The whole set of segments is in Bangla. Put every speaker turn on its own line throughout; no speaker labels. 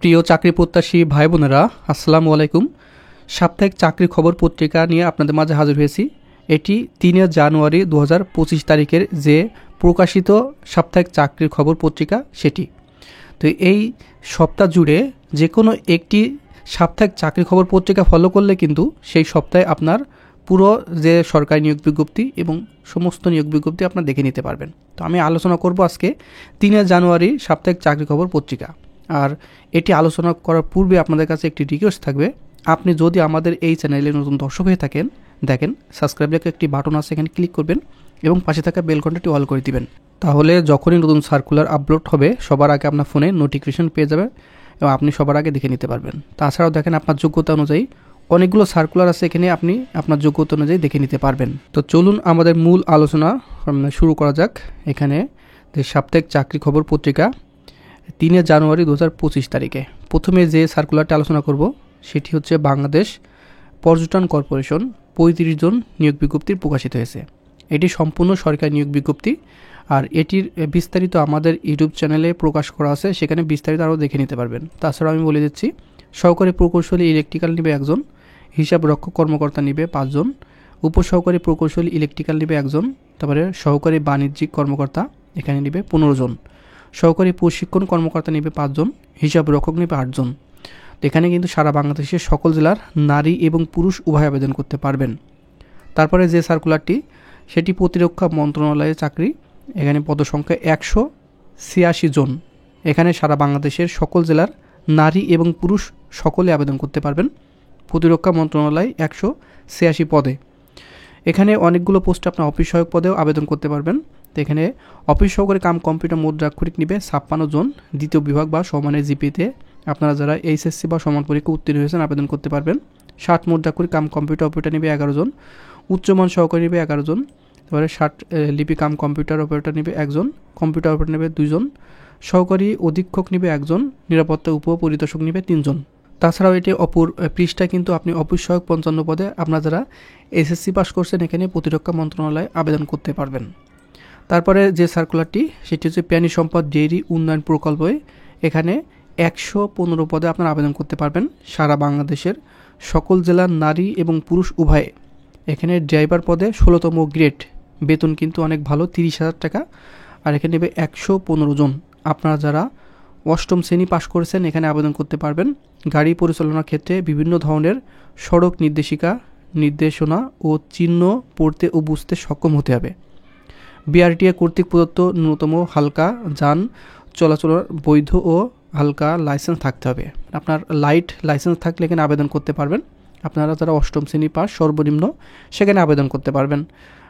প্রিয় চাকরি প্রত্যাশী ভাই বোনেরা, আসসালামু আলাইকুম। সাপ্তাহিক চাকরি খবর পত্রিকা নিয়ে আপনাদের মাঝে হাজির হয়েছি। এটি 3 জানুয়ারি 2025 তারিখের যে প্রকাশিত সাপ্তাহিক চাকরির খবর পত্রিকা সেটি। তো এই সপ্তাহ জুড়ে যে কোনো একটি সাপ্তাহিক চাকরি খবর পত্রিকা ফলো করলে কিন্তু সেই সপ্তাহে আপনার পুরো যে সরকারি নিয়োগ বিজ্ঞপ্তি এবং সমস্ত নিয়োগ বিজ্ঞপ্তি আপনার দেখে নিতে পারবেন। তো আমি আলোচনা করব আজকে 3 জানুয়ারি সাপ্তাহিক চাকরি খবর পত্রিকা। আর এটি আলোচনা করার পূর্বে আপনাদের কাছে একটি রিকোয়েস্ট থাকবে, আপনি যদি আমাদের এই চ্যানেলে নতুন দর্শক হয়ে থাকেন, দেখেন সাবস্ক্রাইব লেখা একটি বাটন আছে, এখানে ক্লিক করবেন এবং পাশে থাকা বেল ঘন্টাটি অল করে দিবেন। তাহলে যখনই নতুন সার্কুলার আপলোড হবে সবার আগে আপনার ফোনে নোটিফিকেশন পেয়ে যাবে এবং আপনি সবার আগে দেখে নিতে পারবেন। তাছাড়াও দেখেন আপনার যোগ্যতা অনুযায়ী অনেকগুলো সার্কুলার আছে, এখানে আপনি আপনার যোগ্যতা অনুযায়ী দেখে নিতে পারবেন। তো চলুন আমাদের মূল আলোচনা শুরু করা যাক। এখানে যে সাপ্তাহিক চাকরি খবর পত্রিকা 3 জানুয়ারি 2025 তারিখে প্রথমে যে সার্কুলারটি আলোচনা করব সেটি হচ্ছে বাংলাদেশ পর্যটন কর্পোরেশন 35 জন নিয়োগ বিজ্ঞপ্তি প্রকাশিত হয়েছে। এটি সম্পূর্ণ সরকারি নিয়োগ বিজ্ঞপ্তি, আর এটির বিস্তারিত আমাদের ইউটিউব চ্যানেলে প্রকাশ করা আছে, সেখানে বিস্তারিত আরও দেখে নিতে পারবেন। তাছাড়া আমি বলে দিচ্ছি, সহকারী প্রকৌশলী ইলেকট্রিক্যাল নিবে 1 জন, হিসাব রক্ষক কর্মকর্তা নিবে 5 জন, উপসহকারী প্রকৌশলী ইলেকট্রিক্যাল নিবে 1 জন, তারপরে সহকারী বাণিজ্যিক কর্মকর্তা এখানে নিবে 15 জন, সহকারী প্রশিক্ষণ কর্মকর্তা নিবে 5 জন, হিসাব রক্ষক নিবে 8 জন। এখানে কিন্তু সারা বাংলাদেশের সকল জেলার নারী এবং পুরুষ উভয় আবেদন করতে পারবেন। তারপরে যে সার্কুলারটি সেটি প্রতিরক্ষা মন্ত্রণালয়ের চাকরি, এখানে পদসংখ্যা 186 জন। এখানে সারা বাংলাদেশের সকল জেলার নারী এবং পুরুষ সকলে আবেদন করতে পারবেন। প্রতিরক্ষা মন্ত্রণালয় 186 পদে। এখানে অনেকগুলো পোস্টে আপনার অফিস সহায়ক পদেও আবেদন করতে পারবেন। তো এখানে অফিস সহকারী কাম কম্পিউটার মুদ্রাক্ষরিক নিবে 56 জন, দ্বিতীয় বিভাগ বা সমানের জিপিতে আপনারা যারা এইচএসসি বা সমান পরীক্ষা উত্তীর্ণ হয়েছেন আবেদন করতে পারবেন। 60 মুদ্রাক্ষরিক কাম কম্পিউটার অপারেটর নিবে 11 জন, উচ্চমান সহকারী নিবে 11 জন, তারপরে 60 লিপি কাম কম্পিউটার অপারেটর নিবে 1 জন, কম্পিউটার অপারেটর নেবে 2 জন, সহকারী অধীক্ষক নিবে 1 জন, নিরাপত্তা উপপরিদর্শক নিবে 3 জন। তাছাড়াও এটি অপর পৃষ্ঠায় কিন্তু আপনি অফিস সহায়ক 55 পদে আপনারা যারা এসএসসি পাস করছেন এখানে প্রতিরক্ষা মন্ত্রণালয়ে আবেদন করতে পারবেন। তারপরে যে সার্কুলারটি সেটি হচ্ছে প্রাণী সম্পদ ডেইরি উন্নয়ন প্রকল্পে, এখানে 115 পদে আপনারা আবেদন করতে পারবেন সারা বাংলাদেশের সকল জেলার নারী এবং পুরুষ উভয়ে। এখানে ড্রাইভার পদে 16তম গ্রেড, বেতন কিন্তু অনেক ভালো, 30,000 টাকা। আর এখানে নেবে 115 জন। আপনারা যারা 8ম শ্রেণী পাশ করেছেন এখানে আবেদন করতে পারবেন। গাড়ি পরিচালনার ক্ষেত্রে বিভিন্ন ধরনের সড়ক নির্দেশনা ও চিহ্ন পড়তে ও বুঝতে সক্ষম হতে হবে। বিআরটিএ কর্তৃক প্রদত্ত ন্যূনতম হালকা যান চলাচলের বৈধ ও হালকা লাইসেন্স থাকতে হবে। আপনার লাইট লাইসেন্স থাকলে এখানে আবেদন করতে পারবেন। আপনারা যারা 8ম শ্রেণী পাস সর্বনিম্ন সেখানে আবেদন করতে পারবেন।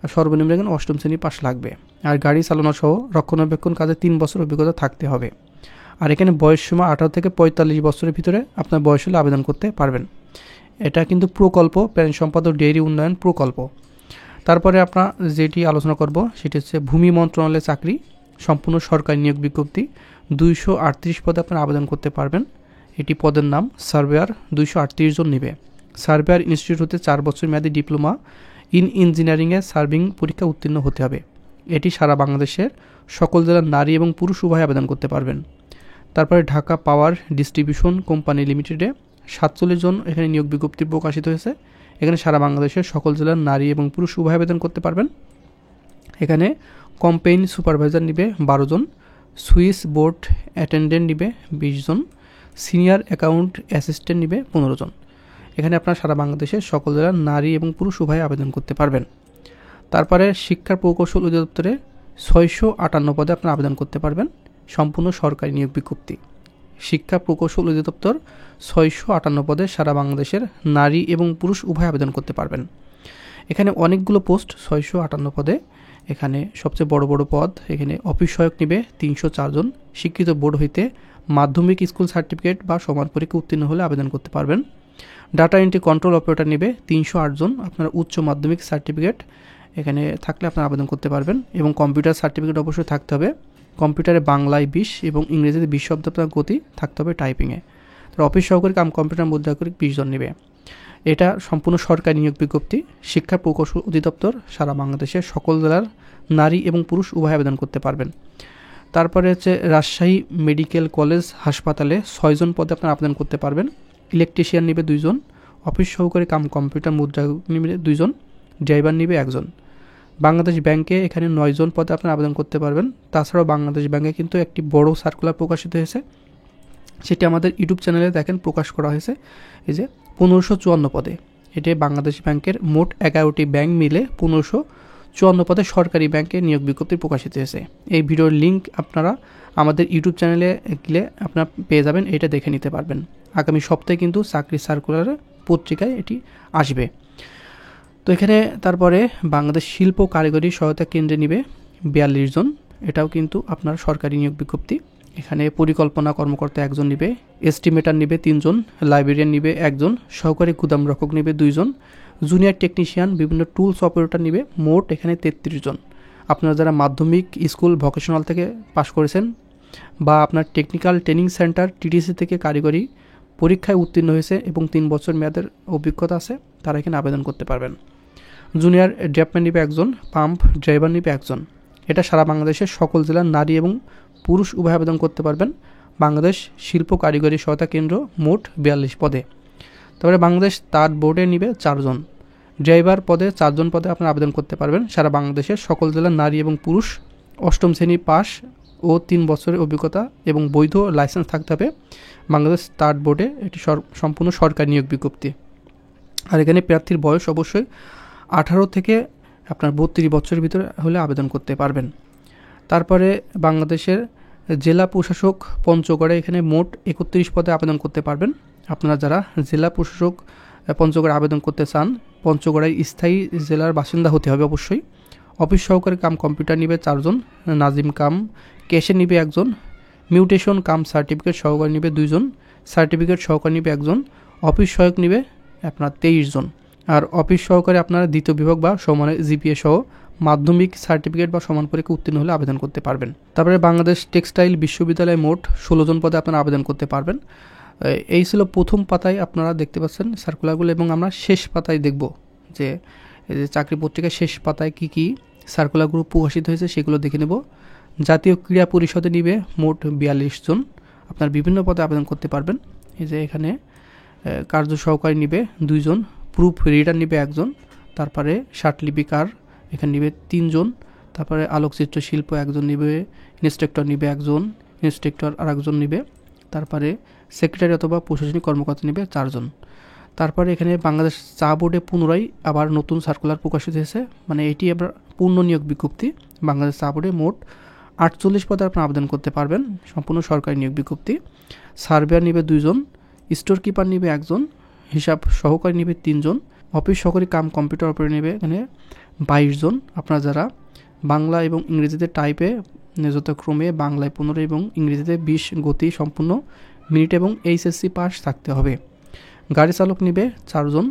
আর সর্বনিম্ন এখানে 8ম শ্রেণী পাস লাগবে। আর গাড়ি চালানো সহ রক্ষণাবেক্ষণ কাজে 3 বছর অভিজ্ঞতা থাকতে হবে। আর এখানে বয়স সীমা 18 থেকে 45 বছরের ভিতরে আপনার বয়স হলে আবেদন করতে পারবেন। এটা কিন্তু প্রকল্প, প্রাণী সম্পদ ও ডেইরি উন্নয়ন প্রকল্প। তারপরে আপনার যেটি আলোচনা করব সেটি হচ্ছে ভূমি মন্ত্রণালয়ের চাকরি, সম্পূর্ণ সরকারি নিয়োগ বিজ্ঞপ্তি, 238 পদে আপনারা আবেদন করতে পারবেন। এটি পদের নাম সার্ভেয়ার, 238 জন নেবে। সার্ভেয়ার ইনস্টিটিউট হতে 4 বছর মেয়াদী ডিপ্লোমা ইন ইঞ্জিনিয়ারিংয়ে সার্ভিং পরীক্ষা উত্তীর্ণ হতে হবে। এটি সারা বাংলাদেশের সকল জেলার নারী এবং পুরুষ উভয় আবেদন করতে পারবেন। তারপরে ঢাকা পাওয়ার ডিস্ট্রিবিউশন কোম্পানি লিমিটেডে 47 জন এখানে নিয়োগ বিজ্ঞপ্তি প্রকাশিত হয়েছে। এখানে সারা বাংলাদেশের সকল জেলার নারী এবং পুরুষ উভয় আবেদন করতে পারবেন। এখানে কম্পেইন সুপারভাইজার নিবে 12 জন, সুইস বোর্ড অ্যাটেন্ডেন্ট নিবে 20 জন, সিনিয়র অ্যাকাউন্ট অ্যাসিস্ট্যান্ট নিবে 15 জন। এখানে আপনার সারা বাংলাদেশের সকল জেলার নারী এবং পুরুষ উভয় আবেদন করতে পারবেন। তারপরে শিক্ষা প্রকৌশল অধিদপ্তরে 658 পদে আপনারা আবেদন করতে পারবেন। সম্পূর্ণ সরকারি নিয়োগ বিজ্ঞপ্তি। শিক্ষা প্রকৌশল অধিদপ্তর 658 পদে সারা বাংলাদেশের নারী এবং পুরুষ উভয় আবেদন করতে পারবেন। এখানে অনেকগুলো পোস্ট, 658 পদে। এখানে সবচেয়ে বড় বড় পদ, এখানে অফিস সহায়ক নিবে 304 জন, শিক্ষিত বোর্ড হইতে মাধ্যমিক স্কুল সার্টিফিকেট বা সমান পরীক্ষা উত্তীর্ণ হলে আবেদন করতে পারবেন। ডাটা এন্ট্রি কন্ট্রোল অপারেটর নিবে 308 জন, আপনার উচ্চ মাধ্যমিক সার্টিফিকেট এখানে থাকলে আপনারা আবেদন করতে পারবেন এবং কম্পিউটার সার্টিফিকেট অবশ্যই থাকতে হবে। কম্পিউটারে বাংলায় 20 এবং ইংরেজিতে 20 শব্দ আপনার গতি থাকতে হবে টাইপিংয়ে। তো অফিস সহকারী কাম কম্পিউটার মুদ্রাক্ষরিক 20 জন নেবে। এটা সম্পূর্ণ সরকারি নিয়োগ বিজ্ঞপ্তি। শিক্ষা প্রকৌশল অধিদপ্তর সারা বাংলাদেশের সকল জেলার নারী এবং পুরুষ উভয় আবেদন করতে পারবেন। তারপরে হচ্ছে রাজশাহী মেডিকেল কলেজ হাসপাতালে 6 জন পদে আপনারা আবেদন করতে পারবেন। ইলেকট্রিশিয়ান নিবে 2 জন, অফিস সহকারী কাম কম্পিউটার মুদ্রা নিবে 2 জন, ড্রাইভার নিবে 1 জন। বাংলাদেশ ব্যাংকে এখানে 9 জন পদে আপনারা আবেদন করতে পারবেন। তাছাড়াও বাংলাদেশ ব্যাংকে কিন্তু একটি বড় সার্কুলার প্রকাশিত হয়েছে, সেটি আমাদের ইউটিউব চ্যানেলে দেখেন প্রকাশ করা হয়েছে। এই যে 1554 পদে, এটি বাংলাদেশ ব্যাংকের মোট 11টি ব্যাংক মিলে 1554 পদে সরকারি ব্যাংকে নিয়োগ বিজ্ঞপ্তি প্রকাশিত হয়েছে। এই ভিডিওর লিঙ্ক আপনারা আমাদের ইউটিউব চ্যানেলে গেলে আপনারা পেয়ে যাবেন, এটা দেখে নিতে পারবেন। আগামী সপ্তাহে কিন্তু চাকরি সার্কুলার পত্রিকায় এটি আসবে। তো এখানে তারপরে বাংলাদেশ শিল্প কারিগরি সহায়তা কেন্দ্রে নিবে 42 জন, এটাও কিন্তু আপনার সরকারি নিয়োগ বিজ্ঞপ্তি। এখানে পরিকল্পনা কর্মকর্তা 1 জন নিবে, এস্টিমেটার নিবে 3 জন, লাইব্রেরিয়ান নিবে 1 জন, সহকারী গুদাম রক্ষক নিবে 2 জন, জুনিয়র টেকনিশিয়ান বিভিন্ন টুলস অপারেটর নিবে মোট এখানে 33 জন। আপনারা যারা মাধ্যমিক স্কুল ভোকেশনাল থেকে পাশ করেছেন বা আপনার টেকনিক্যাল ট্রেনিং সেন্টার টিটিসি থেকে কারিগরি পরীক্ষায় উত্তীর্ণ হয়েছে এবং 3 বছর মেয়াদের অভিজ্ঞতা আছে, তারা এখানে আবেদন করতে পারবেন। জুনিয়র ড্রাফটম্যান নিবে 1 জন, পাম্প ড্রাইভার নিবে 1 জন। এটা সারা বাংলাদেশের সকল জেলার নারী এবং পুরুষ উভয় আবেদন করতে পারবেন। বাংলাদেশ শিল্প কারিগরি সহায়তা কেন্দ্র মোট 42 পদে। তারপরে বাংলাদেশ তাঁত বোর্ডে নিবে 4 জন, ড্রাইভার পদে 4 জন পদে আপনারা আবেদন করতে পারবেন। সারা বাংলাদেশের সকল জেলার নারী এবং পুরুষ 8ম শ্রেণী পাস ও 3 বছরের অভিজ্ঞতা এবং বৈধ লাইসেন্স থাকতে হবে। বাংলাদেশ তাঁত বোর্ডে এটি সম্পূর্ণ সরকারি নিয়োগ বিজ্ঞপ্তি। আর এখানে প্রার্থীর বয়স অবশ্যই 18 থেকে আপনার 32 বছরের ভিতরে হলে আবেদন করতে পারবেন। তারপরে বাংলাদেশের জেলা প্রশাসক পঞ্চগড়ে এখানে মোট 31 পদে আবেদন করতে পারবেন। আপনারা যারা জেলা প্রশাসক পঞ্চগড়ে আবেদন করতে চান, পঞ্চগড়ের স্থায়ী জেলার বাসিন্দা হতে হবে অবশ্যই। অফিস সহকারী কাম কম্পিউটার নিবে 4 জন, নাজিম কাম ক্যাশে নিবে 1 জন, মিউটেশন কাম সার্টিফিকেট সহকারী নিবে 2 জন, সার্টিফিকেট সহকারী নিবে 1 জন, অফিস সহায়ক নিবে আপনার 23 জন। আর অফিস সহকারী আপনারা দ্বিতীয় বিভাগ বা সমানের জিপিএ সহ মাধ্যমিক সার্টিফিকেট বা সমান পরীক্ষা উত্তীর্ণ হলে আবেদন করতে পারবেন। তারপরে বাংলাদেশ টেক্সটাইল বিশ্ববিদ্যালয়ে মোট 16 জন পদে আপনারা আবেদন করতে পারবেন। এই ছিল প্রথম পাতায় আপনারা দেখতে পাচ্ছেন সার্কুলারগুলো, এবং আমরা শেষ পাতায় দেখব যে এই যে চাকরি পত্রিকার শেষ পাতায় কি কি সার্কুলারগুলো প্রকাশিত হয়েছে সেগুলো দেখে নেব। জাতীয় ক্রীড়া পরিষদে নিবে মোট 42 জন, আপনার বিভিন্ন পদে আবেদন করতে পারবেন। এই যে এখানে কার্য সহকারী নিবে 2 জন, প্রুফ রিডার নিবে 1 জন, তারপরে শার্টলিপিকার এখানে নিবে 3 জন, তারপরে আলোকচিত্র শিল্প 1 জন নিবে, ইন্সট্রাক্টর নিবে 1 জন, ইন্সট্রাক্টর আর 1 জন নিবে, তারপরে সেক্রেটারি অথবা প্রশাসনিক কর্মকর্তা নিবে 4 জন। তারপরে এখানে বাংলাদেশ চা বোর্ডে পুনরায় আবার নতুন সার্কুলার প্রকাশিত হয়েছে, মানে এটি আবার পূর্ণ নিয়োগ বিজ্ঞপ্তি। বাংলাদেশ চা বোর্ডে মোট 48 পদে আপনারা আবেদন করতে পারবেন, সম্পূর্ণ সরকারি নিয়োগ বিজ্ঞপ্তি। সার্ভেয়ার নিবে 2 জন, স্টোর কিপার নিবে 1 জন, হিসাব সহকারী নিবে 3 জন, অফিস সহকারী কাম কম্পিউটার অপারেটর নিবে এখানে 22 জন। আপনারা যারা বাংলা এবং ইংরেজিতে টাইপে যথাক্রমে বাংলায় 15 এবং ইংরেজিতে 20 গতি সম্পূর্ণ মিনিট এবং এইচএসসি পাস থাকতে হবে। গাড়ি চালক নিবে 4 জন,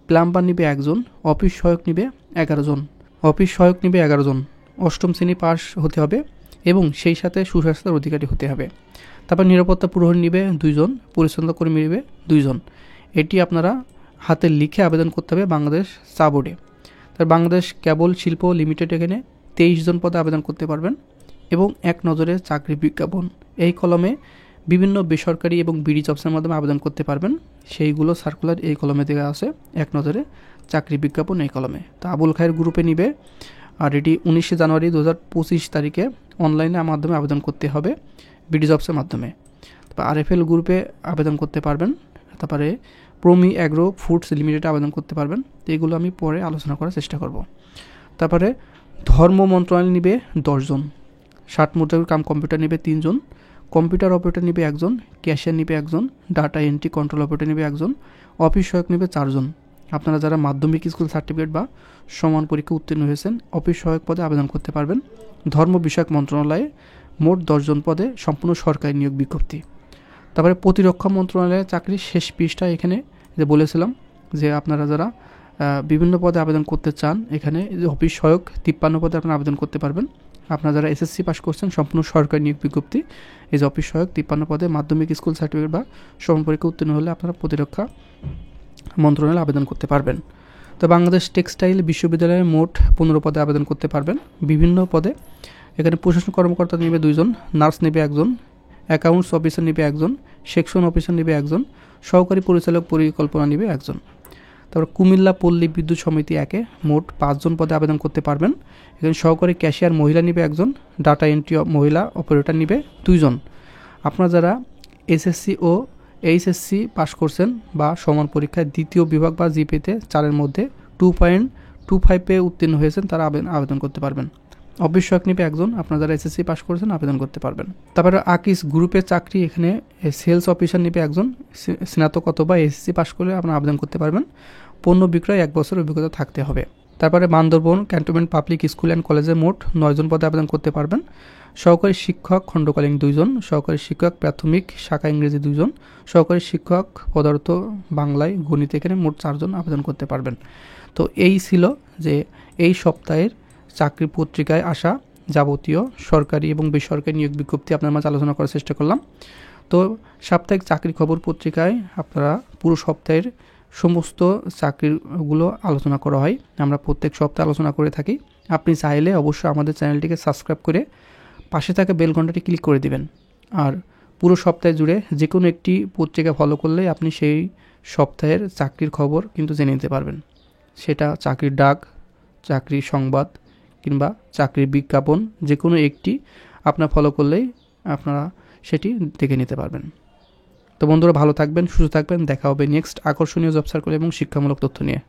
প্লাম্বার নিবে 1 জন, অফিস সহায়ক নিবে 11 জন, অফিস সহায়ক নিবে 11 জন, 8ম শ্রেণী পাস হতে হবে এবং সেই সাথে সুস্বাস্থ্যের অধিকারী হতে হবে। তারপর নিরাপত্তা প্রহরী নিবে 2 জন, পরিচ্ছন্নতা কর্মী নিবে 2 জন। এটি আপনারা হাতে লিখে আবেদন করতে হবে বাংলাদেশ চা বোর্ডে। তার বাংলাদেশ কেবল শিল্প লিমিটেড এখানে 23 জন পদে আবেদন করতে পারবেন এবং এক নজরে চাকরি বিজ্ঞাপন এই কলমে বিভিন্ন বেসরকারি এবং বিডি জবসের মাধ্যমে আবেদন করতে পারবেন। সেইগুলো সার্কুলার এই কলমে দেওয়া আছে, এক নজরে চাকরি বিজ্ঞাপন এই কলমে। তো আবুল খায়ের গ্রুপে নিবে, আর এটি 19 জানুয়ারি 2025 তারিখে অনলাইনে মাধ্যমে আবেদন করতে হবে বিডি জবসের মাধ্যমে। তারপর আরএফএল গ্রুপে আবেদন করতে পারবেন, তারপরে প্রমি অ্যাগ্রো ফুডস লিমিটেডে আবেদন করতে পারবেন। তো এগুলো আমি পরে আলোচনা করার চেষ্টা করব। তারপরে ধর্ম মন্ত্রণালয় নিবে 10 জন, 60 মুদ্রার কাম কম্পিউটার নিবে 3 জন, কম্পিউটার অপারেটর নিবে 1 জন, ক্যাশিয়ার নিবে 1 জন, ডাটা এন্ট্রি কন্ট্রোল অপারেটর নিবে 1 জন, অফিস সহায়ক নিবে 4 জন। আপনারা যারা মাধ্যমিক স্কুল সার্টিফিকেট বা সমান পরীক্ষা উত্তীর্ণ হয়েছেন অফিস সহায়ক পদে আবেদন করতে পারবেন। ধর্ম বিষয়ক মন্ত্রণালয়ে মোট 10 জন পদে সম্পূর্ণ সরকারি নিয়োগ বিজ্ঞপ্তি। তারপরে প্রতিরক্ষা মন্ত্রণালয়ের চাকরির শেষ পৃষ্ঠা এখানে যে বলেছিলাম যে আপনারা যারা বিভিন্ন পদে আবেদন করতে চান, এখানে অফিস সহায়ক 53 পদে আপনারা আবেদন করতে পারবেন। আপনারা যারা এসএসসি পাস করছেন সম্পূর্ণ সরকারি নিয়োগ বিজ্ঞপ্তি। এই যে অফিস সহায়ক 53 পদে মাধ্যমিক স্কুল সার্টিফিকেট বা সমান পরীক্ষা উত্তীর্ণ হলে আপনারা প্রতিরক্ষা মন্ত্রণালয়ে আবেদন করতে পারবেন। তো বাংলাদেশ টেক্সটাইল বিশ্ববিদ্যালয়ে মোট 15 পদে আবেদন করতে পারবেন বিভিন্ন পদে। এখানে প্রশাসনিক কর্মকর্তা নেবে 2 জন, নার্স নেবে 1 জন, অ্যাকাউন্টস অফিসার নেবে 1 জন, সেকশন অফিসার নেবে 1 জন, সহকারী পরিচালক পরিকল্পনা নেবে 1 জন। তারপর কুমিল্লা পল্লী বিদ্যুৎ সমিতি 1-এ মোট 5 জন পদে আবেদন করতে পারবেন। এখানে সহকারী ক্যাশিয়ার মহিলা নেবে 1 জন, ডাটা এন্ট্রি মহিলা অপারেটর নেবে 2 জন। আপনারা যারা এসএসসি ও এইচএসসি পাস করছেন বা সমান পরীক্ষায় দ্বিতীয় বিভাগ বা জিপিতে 4-এর মধ্যে 2.25 উত্তীর্ণ হয়েছেন তারা আবেদন করতে পারবেন। অবশ্যক নেবে 1 জন, আপনারা যারা এসএসসি পাস করেছেন আবেদন করতে পারবেন। তারপরে আকিস গ্রুপের চাকরি, এখানে সেলস অফিসার নেবে 1 জন, স্নাতক অথবা এসএসসি পাস করলে আপনারা আবেদন করতে পারবেন। পণ্য বিক্রয় 1 বছর অভিজ্ঞতা থাকতে হবে। তারপরে Bandarban cantonment public school and কলেজে মোট 9 জন পদে আবেদন করতে পারবেন। সহকারী শিক্ষক খণ্ডকালীন 2 জন, সহকারী শিক্ষক প্রাথমিক শাখা ইংরেজি 2 জন, সহকারী শিক্ষক পদার্থ বাংলায় গণিত, এখানে মোট 4 জন আবেদন করতে পারবেন। তো এই ছিল যে এই সপ্তাহের চাকরি পত্রিকায় আসা যাবতীয় সরকারি এবং বেসরকারি নিয়োগ বিজ্ঞপ্তি আপনার মাঝে আলোচনা করার চেষ্টা করলাম। তো সাপ্তাহিক চাকরি খবর পত্রিকায় আপনারা পুরো সপ্তাহের সমস্ত চাকরিগুলো আলোচনা করা হয়, আমরা প্রত্যেক সপ্তাহে আলোচনা করে থাকি। আপনি চাইলে অবশ্যই আমাদের চ্যানেলটিকে সাবস্ক্রাইব করে পাশে থাকা বেল ঘন্টাটি ক্লিক করে দিবেন। আর পুরো সপ্তাহে জুড়ে যে কোনো একটি পত্রিকা ফলো করলেই আপনি সেই সপ্তাহের চাকরির খবর কিন্তু জেনে নিতে পারবেন। সেটা চাকরির ডাক, চাকরির সংবাদ কিংবা চাকরির বিজ্ঞাপন, যে কোনো একটি আপনার ফলো করলেই আপনারা সেটি দেখে নিতে পারবেন। তো বন্ধুরা, ভালো থাকবেন, সুস্থ থাকবেন, দেখা হবে নেক্সট আকর্ষণীয় জব সার্কেল এবং শিক্ষামূলক তথ্য নিয়ে।